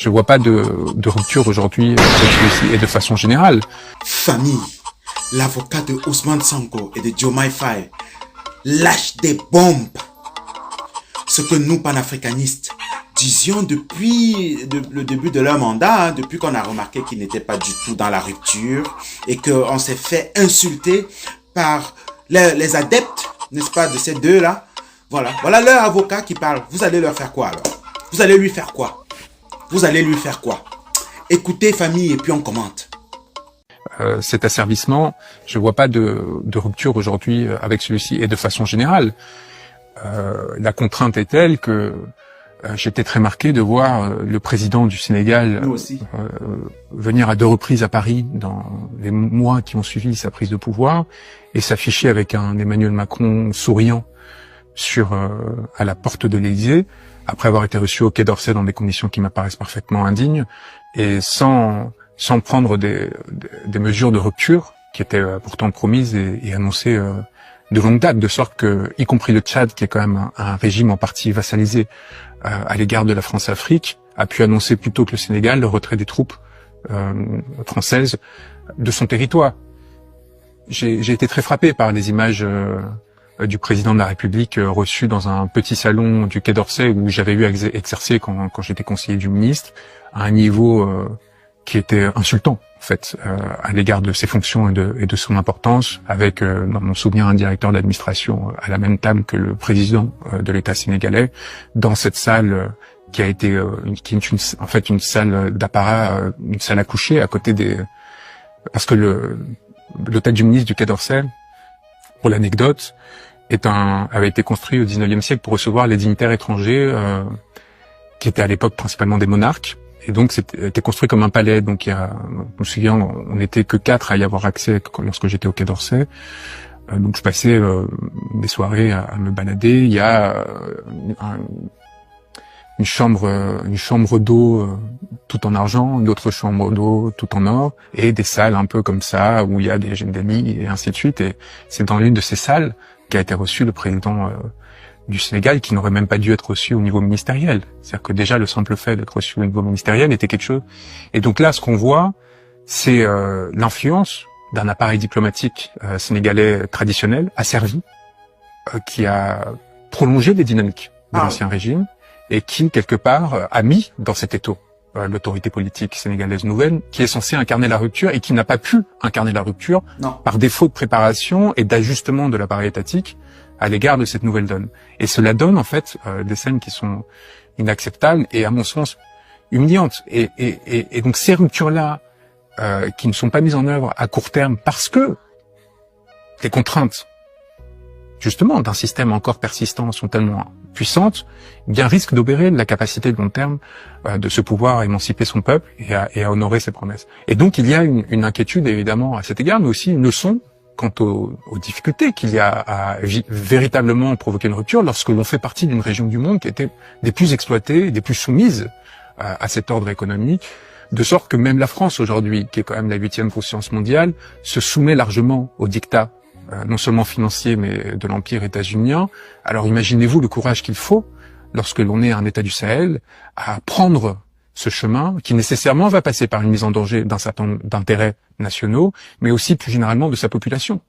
Je vois pas de rupture aujourd'hui avec celui-ci et de façon générale. Famille, l'avocat de Ousmane Sonko et de Diomaye Faye lâche des bombes. Ce que nous, panafricanistes, disions depuis le début de leur mandat, depuis qu'on a remarqué qu'ils n'étaient pas du tout dans la rupture et qu'on s'est fait insulter par les adeptes, n'est-ce pas, de ces deux-là. Voilà leur avocat qui parle. Vous allez leur faire quoi alors? Vous allez lui faire quoi? Vous allez lui faire quoi? Écoutez, famille, et puis on commente. Cet asservissement, je vois pas de rupture aujourd'hui avec celui-ci et de façon générale. La contrainte est telle que j'étais très marqué de voir le président du Sénégal venir à 2 reprises à Paris dans les mois qui ont suivi sa prise de pouvoir et s'afficher avec un Emmanuel Macron souriant à la porte de l'Élysée, après avoir été reçu au Quai d'Orsay dans des conditions qui m'apparaissent parfaitement indignes, et sans prendre des mesures de rupture qui étaient pourtant promises et annoncées de longue date, de sorte que, y compris le Tchad, qui est quand même un régime en partie vassalisé à l'égard de la France-Afrique, a pu annoncer plutôt que le Sénégal le retrait des troupes françaises de son territoire. J'ai été très frappé par les images du président de la République reçu dans un petit salon du Quai d'Orsay où j'avais eu à exercer quand j'étais conseiller du ministre, à un niveau qui était insultant en fait à l'égard de ses fonctions et de son importance, avec dans mon souvenir un directeur d'administration à la même table que le président de l'État sénégalais dans cette salle qui est en fait une salle d'apparat, une salle à coucher à côté parce que l'hôtel du ministre du Quai d'Orsay, pour l'anecdote, avait été construit au XIXe siècle pour recevoir les dignitaires étrangers qui étaient à l'époque principalement des monarques. Et donc, c'était construit comme un palais. Donc, je me souviens, on n'était que 4 à y avoir accès lorsque j'étais au Quai d'Orsay. Donc, je passais des soirées à me balader. Il y a une chambre d'eau tout en argent, une autre chambre d'eau tout en or, et des salles un peu comme ça où il y a des lits et ainsi de suite. Et c'est dans l'une de ces salles qu'a été reçu le président du Sénégal, qui n'aurait même pas dû être reçu au niveau ministériel. C'est-à-dire que déjà le simple fait d'être reçu au niveau ministériel était quelque chose. Et donc là, ce qu'on voit, c'est l'influence d'un appareil diplomatique sénégalais traditionnel, asservi, qui a prolongé les dynamiques de l'ancien régime et qui, quelque part, a mis dans cet étau l'autorité politique sénégalaise nouvelle, qui est censée incarner la rupture et qui n'a pas pu incarner la rupture par défaut de préparation et d'ajustement de l'appareil étatique à l'égard de cette nouvelle donne. Et cela donne, en fait, des scènes qui sont inacceptables et, à mon sens, humiliantes. Et donc, ces ruptures-là, qui ne sont pas mises en œuvre à court terme parce que les contraintes, justement, d'un système encore persistant sont tellement puissantes, bien risquent d'obérer la capacité de long terme de ce pouvoir à émanciper son peuple et à honorer ses promesses. Et donc, il y a une inquiétude, évidemment, à cet égard, mais aussi une leçon quant aux difficultés qu'il y a à véritablement provoquer une rupture lorsque l'on fait partie d'une région du monde qui était des plus exploitées, des plus soumises à cet ordre économique, de sorte que même la France aujourd'hui, qui est quand même la 8e puissance mondiale, se soumet largement au diktat, non seulement financier, mais de l'empire états-unien. Alors imaginez-vous le courage qu'il faut, lorsque l'on est un État du Sahel, à prendre ce chemin qui nécessairement va passer par une mise en danger d'un certain nombre d'intérêts nationaux, mais aussi plus généralement de sa population.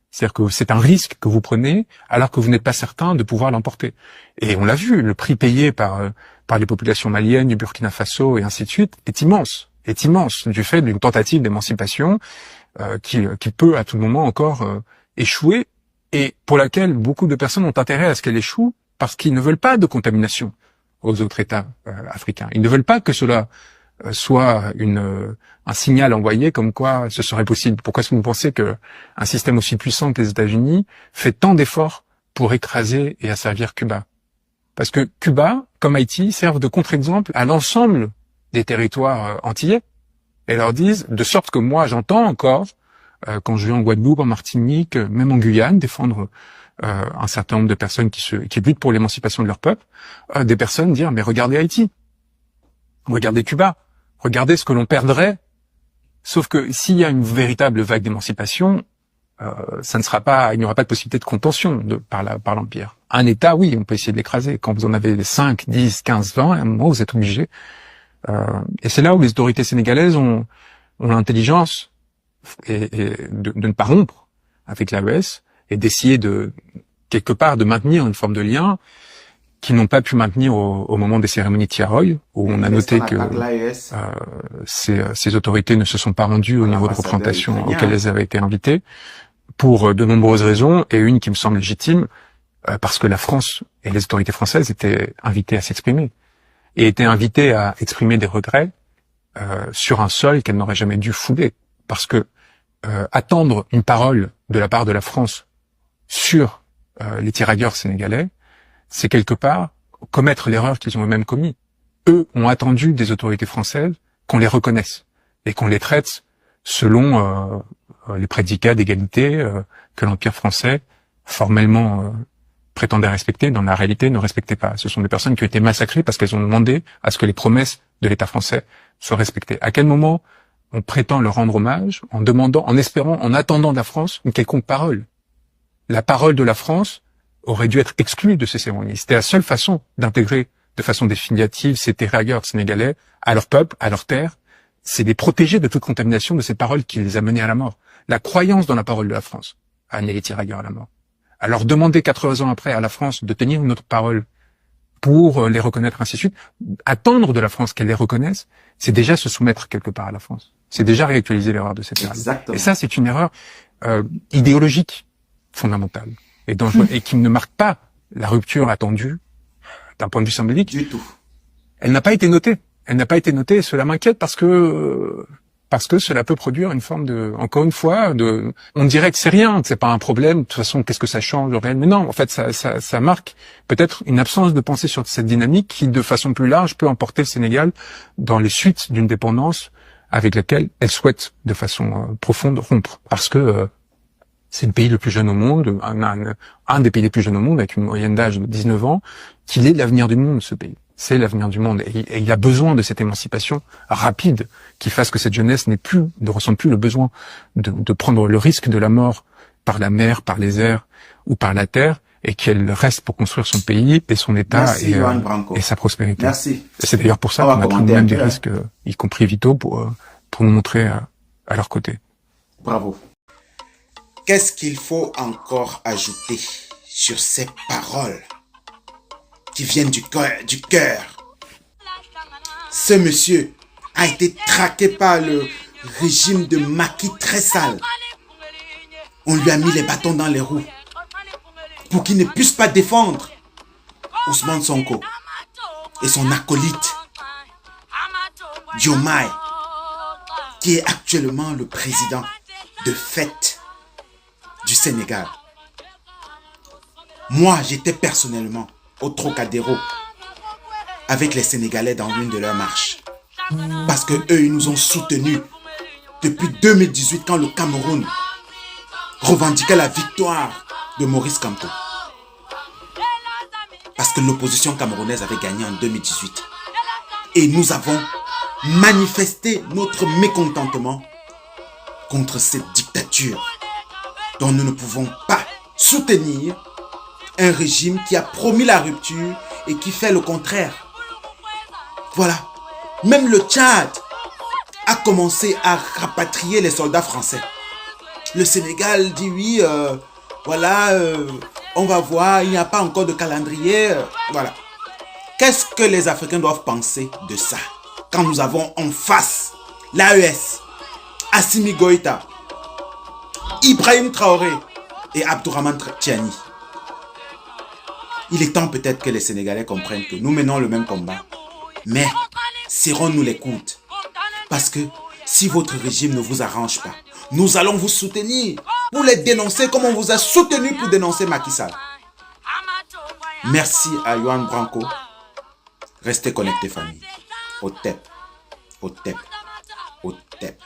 C'est-à-dire que c'est un risque que vous prenez alors que vous n'êtes pas certain de pouvoir l'emporter. Et on l'a vu, le prix payé par les populations maliennes, du Burkina Faso et ainsi de suite est immense, du fait d'une tentative d'émancipation qui peut à tout moment encore échouer et pour laquelle beaucoup de personnes ont intérêt à ce qu'elle échoue parce qu'ils ne veulent pas de contamination aux autres États africains. Ils ne veulent pas que cela soit un signal envoyé comme quoi ce serait possible. Pourquoi est-ce que vous pensez que un système aussi puissant que les États-Unis fait tant d'efforts pour écraser et asservir Cuba? Parce que Cuba, comme Haïti, servent de contre-exemple à l'ensemble des territoires antillais et leur disent, de sorte que moi j'entends encore, quand je vais en Guadeloupe, en Martinique, même en Guyane, défendre un certain nombre de personnes qui luttent pour l'émancipation de leur peuple, des personnes dire mais regardez Haïti, regardez Cuba, regardez ce que l'on perdrait. Sauf que s'il y a une véritable vague d'émancipation, il n'y aura pas de possibilité de contention par l'empire. Un État, oui, on peut essayer de l'écraser. Quand vous en avez 5, 10, 15, 20, à un moment vous êtes obligé Et c'est là où les autorités sénégalaises ont l'intelligence et de ne pas rompre avec l'AES et d'essayer quelque part de maintenir une forme de lien qu'ils n'ont pas pu maintenir au moment des cérémonies de Tiaroy, où on a noté que ces autorités ne se sont pas rendues au niveau de représentation auquel elles avaient été invitées, pour de nombreuses raisons, et une qui me semble légitime, parce que la France et les autorités françaises étaient invitées à s'exprimer, et étaient invitées à exprimer des regrets sur un sol qu'elles n'auraient jamais dû fouler, parce que attendre une parole de la part de la France sur les tirailleurs sénégalais, c'est quelque part commettre l'erreur qu'ils ont eux-mêmes commis. Eux ont attendu des autorités françaises qu'on les reconnaisse et qu'on les traite selon les prédicats d'égalité que l'Empire français formellement prétendait respecter, dans la réalité ne respectait pas. Ce sont des personnes qui ont été massacrées parce qu'elles ont demandé à ce que les promesses de l'État français soient respectées. À quel moment on prétend leur rendre hommage en demandant, en espérant, en attendant de la France une quelconque parole? La parole de la France aurait dû être exclue de ces cérémonies. C'était la seule façon d'intégrer de façon définitive ces tirailleurs sénégalais à leur peuple, à leur terre. C'est les protéger de toute contamination de ces paroles qui les a menés à la mort. La croyance dans la parole de la France a amené les tirailleurs à la mort. Alors demander 80 ans après à la France de tenir une autre parole pour les reconnaître, ainsi de suite, attendre de la France qu'elle les reconnaisse, c'est déjà se soumettre quelque part à la France. C'est déjà réactualiser l'erreur de cette période. Et ça, c'est une erreur idéologique fondamentale et dangereuse, et qui ne marque pas la rupture attendue d'un point de vue symbolique. Du tout. Elle n'a pas été notée. Elle n'a pas été notée, et cela m'inquiète parce que cela peut produire une forme encore une fois, on dirait que c'est rien, que c'est pas un problème, de toute façon, qu'est-ce que ça change au réel? Mais non, en fait, ça marque peut-être une absence de pensée sur cette dynamique qui, de façon plus large, peut emporter le Sénégal dans les suites d'une dépendance avec laquelle elle souhaite, de façon profonde, rompre. Parce que c'est le pays le plus jeune au monde, un des pays les plus jeunes au monde, avec une moyenne d'âge de 19 ans, qu'il est l'avenir du monde, ce pays. C'est l'avenir du monde. Et il a besoin de cette émancipation rapide qui fasse que cette jeunesse ne ressente plus le besoin de prendre le risque de la mort par la mer, par les airs ou par la terre, et qu'elle reste pour construire son pays et son État et sa prospérité. Merci. Et c'est d'ailleurs pour ça qu'on a pris même des risques, y compris vitaux, pour nous montrer à leur côté. Bravo. Qu'est-ce qu'il faut encore ajouter sur ces paroles qui viennent du cœur? Ce monsieur a été traqué par le régime de Macky très sale. On lui a mis les bâtons dans les roues pour qu'il ne puisse pas défendre Ousmane Sonko et son acolyte Diomaye, qui est actuellement le président de fait du Sénégal. Moi, j'étais personnellement au Trocadéro avec les Sénégalais dans l'une de leurs marches. Parce que eux, ils nous ont soutenus depuis 2018 quand le Cameroun revendiquait la victoire de Maurice Kamto. Parce que l'opposition camerounaise avait gagné en 2018. Et nous avons manifesté notre mécontentement contre cette dictature dont nous ne pouvons pas soutenir un régime qui a promis la rupture et qui fait le contraire. Voilà. Même le Tchad a commencé à rapatrier les soldats français. Le Sénégal dit oui, on va voir, il n'y a pas encore de calendrier. Voilà. Qu'est-ce que les Africains doivent penser de ça? Quand nous avons en face l'AES, Assimi Goïta, Ibrahim Traoré et Abdourahmane Tiani. Il est temps peut-être que les Sénégalais comprennent que nous menons le même combat. Mais serrons-nous les coudes. Parce que si votre régime ne vous arrange pas, nous allons vous soutenir pour les dénoncer comme on vous a soutenu pour dénoncer Macky Sall. Merci à Yohan Branco. Restez connectés, famille. Au TEP. Au TEP. Au TEP.